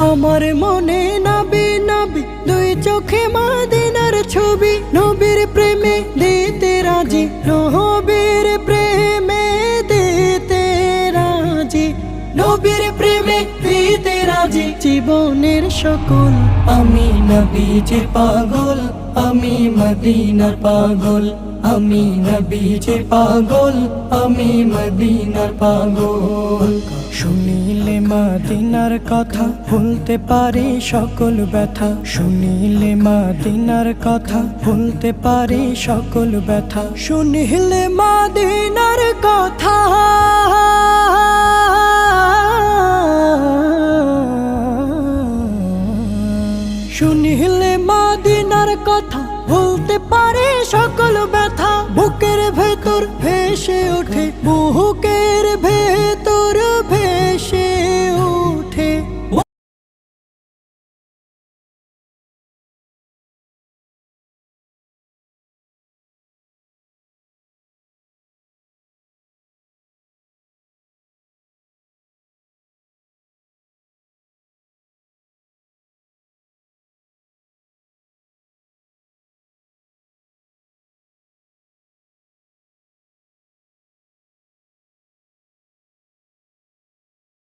আমার মনে নবী নবী দুই চোখে মদিনার ছবি, নবীর প্রেমে দিতে রাজি, নবীর প্রেমে দিতে রাজি, নবীর প্রেমে দিতে রাজি। জীবনের সকল আমি নবীজির পাগল, আমি মদিনার পাগল, আমি নবীজির পাগল, আমি মদিনার পাগল। শুনিলে মদিনার কথা ভুলতে পারি সকল ব্যথা, শুনিলে মদিনার কথা ভুলতে পারি সকল ব্যথা, শুনিলে মদিনার কথা শুনিলে মদিনার কথা ভুলতে পারে সকল ব্যথা। বুকের ভেতর ভেসে ওঠে, বুকের ভেতর